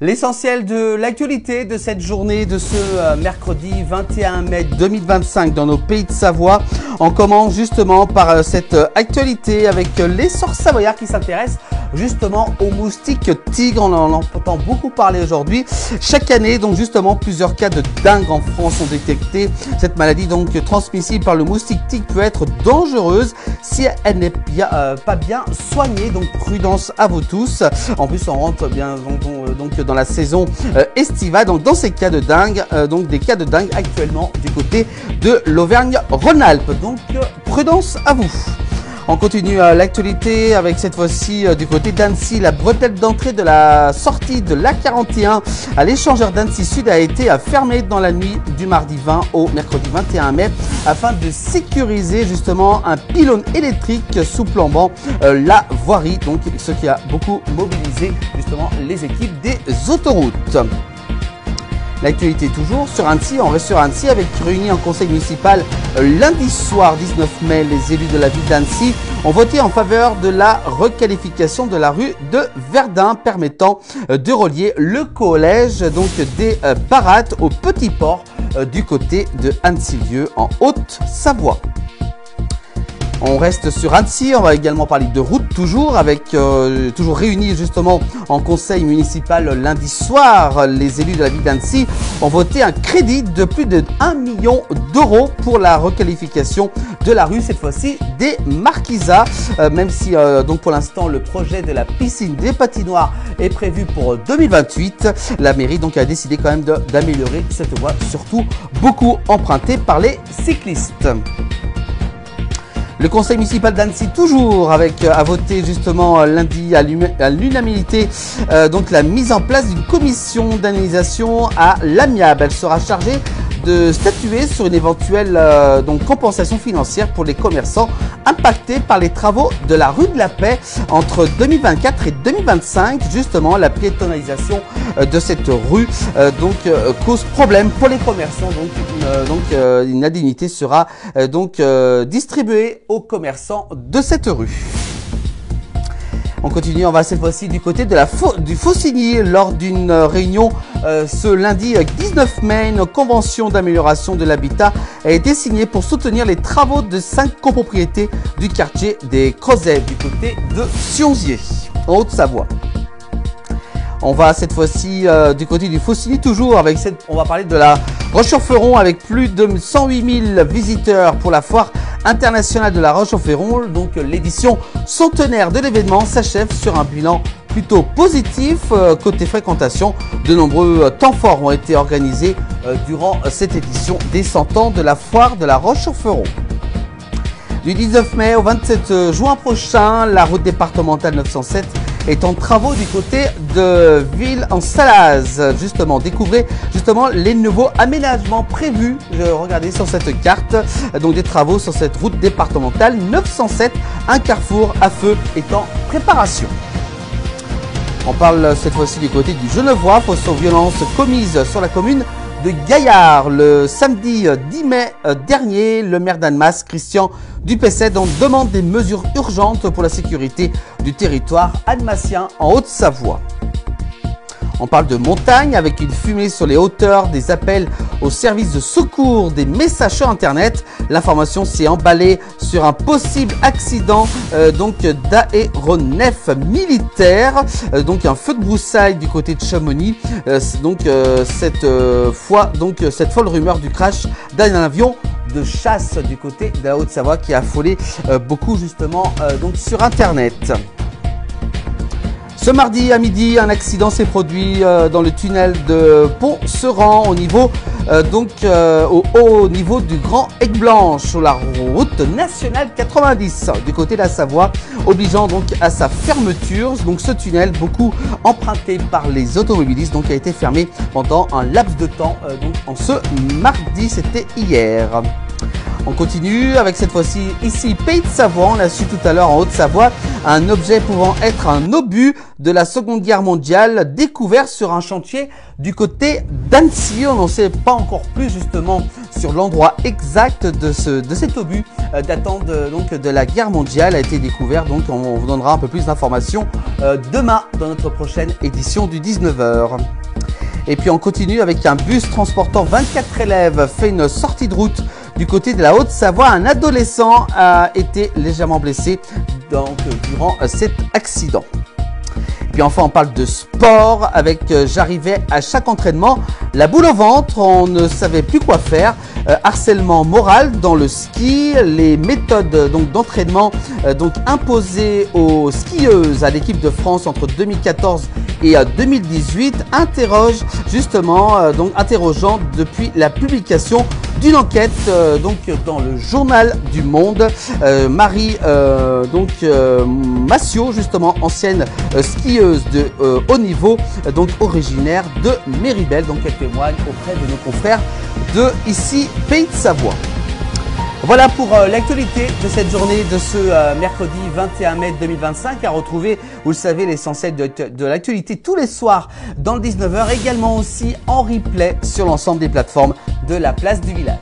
L'essentiel de l'actualité de cette journée de ce mercredi 21 mai 2025 dans nos pays de Savoie. On commence justement par cette actualité avec l'essor savoyard qui s'intéresse justement aux moustiques tigres. On en entend beaucoup parler aujourd'hui. Chaque année, donc justement, plusieurs cas de dengue en France sont détectés. Cette maladie donc transmissible par le moustique tigre peut être dangereuse si elle n'est pas bien soignée. Donc prudence à vous tous. En plus, on rentre bien donc dans la saison estivale. Donc dans ces cas de dengue, donc des cas de dengue actuellement du côté de l'Auvergne-Rhône-Alpes. Donc prudence à vous. On continue l'actualité avec cette fois-ci du côté d'Annecy. La bretelle d'entrée de la sortie de l'A41 à l'échangeur d'Annecy Sud a été fermée dans la nuit du mardi 20 au mercredi 21 mai afin de sécuriser justement un pylône électrique sous-plombant la voirie. Donc ce qui a beaucoup mobilisé justement les équipes des autoroutes. L'actualité toujours sur Annecy, on reste sur Annecy avec réunis en conseil municipal lundi soir 19 mai. Les élus de la ville d'Annecy ont voté en faveur de la requalification de la rue de Verdun permettant de relier le collège donc des Barattes au Petit Port du côté de Annecy-Lieu en Haute-Savoie. On reste sur Annecy, on va également parler de route toujours avec toujours réunis justement en conseil municipal lundi soir. Les élus de la ville d'Annecy ont voté un crédit de plus de 1 million d'euros pour la requalification de la rue, cette fois-ci des Marquisats. Même si donc pour l'instant le projet de la piscine des patinoires est prévu pour 2028, la mairie donc a décidé quand même d'améliorer cette voie, surtout beaucoup empruntée par les cyclistes. Le conseil municipal d'Annecy toujours a voté justement lundi à l'unanimité donc la mise en place d'une commission d'indemnisation à l'amiable. Elle sera chargée de statuer sur une éventuelle donc compensation financière pour les commerçants impactés par les travaux de la rue de la Paix entre 2024 et 2025. Justement, la piétonnisation de cette rue cause problème pour les commerçants. Donc une indemnité sera distribuée aux commerçants de cette rue. On continue, on va cette fois-ci du côté de du Faucigny. Lors d'une réunion ce lundi 19 mai, une convention d'amélioration de l'habitat a été signée pour soutenir les travaux de 5 copropriétés du quartier des Creusets du côté de Sionzier, en Haute-Savoie. On va cette fois-ci du côté du Faucigny toujours avec on va parler de la Roche-sur-Foron avec plus de 108 000 visiteurs pour la foire internationale de la Roche-sur-Foron. Donc l'édition centenaire de l'événement s'achève sur un bilan plutôt positif côté fréquentation. De nombreux temps forts ont été organisés durant cette édition des 100 ans de la foire de la Roche-sur-Foron. Du 19 mai au 27 juin prochain, la route départementale 907 est en travaux du côté de Ville-en-Salaz. Justement, découvrez justement les nouveaux aménagements prévus. Regardez sur cette carte, donc des travaux sur cette route départementale 907. Un carrefour à feu est en préparation. On parle cette fois-ci du côté du Genevois face aux violences commises sur la commune de Gaillard. Le samedi 10 mai dernier, le maire d'Annemasse, Christian Dupessed, demande des mesures urgentes pour la sécurité du territoire annemassien en Haute-Savoie. On parle de montagne avec une fumée sur les hauteurs, des appels au service de secours, des messages sur internet. L'information s'est emballée sur un possible accident d'aéronef militaire, donc un feu de broussailles du côté de Chamonix. Cette folle rumeur du crash d'un avion de chasse du côté de la Haute-Savoie qui a affolé beaucoup justement sur internet. Ce mardi à midi, un accident s'est produit dans le tunnel de Pont-Seran au niveau au haut niveau du Grand Aigueblanche sur la route nationale 90 du côté de la Savoie, obligeant donc à sa fermeture. Donc ce tunnel, beaucoup emprunté par les automobilistes, donc a été fermé pendant un laps de temps en ce mardi, c'était hier. On continue avec cette fois-ci ici Pays de Savoie. On a su tout à l'heure en Haute-Savoie un objet pouvant être un obus de la Seconde Guerre mondiale découvert sur un chantier du côté d'Annecy. On n'en sait pas encore plus justement sur l'endroit exact de cet obus datant de la guerre mondiale a été découvert. Donc on vous donnera un peu plus d'informations demain dans notre prochaine édition du 19h. Et puis on continue avec un bus transportant 24 élèves fait une sortie de route du côté de la Haute-Savoie. Un adolescent a été légèrement blessé durant cet accident. Puis enfin on parle de sport avec j'arrivais à chaque entraînement la boule au ventre, on ne savait plus quoi faire, harcèlement moral dans le ski, les méthodes d'entraînement imposées aux skieuses à l'équipe de France entre 2014 et 2018 interrogeant depuis la publication d'une enquête dans le journal du Monde. Marie Massiot, justement ancienne skieuse de haut niveau, originaire de Méribel, elle témoigne auprès de nos confrères de ici Pays de Savoie. Voilà pour l'actualité de cette journée de ce mercredi 21 mai 2025, à retrouver, vous le savez, l'essentiel de l'actualité tous les soirs dans le 19h, également aussi en replay sur l'ensemble des plateformes de la place du village.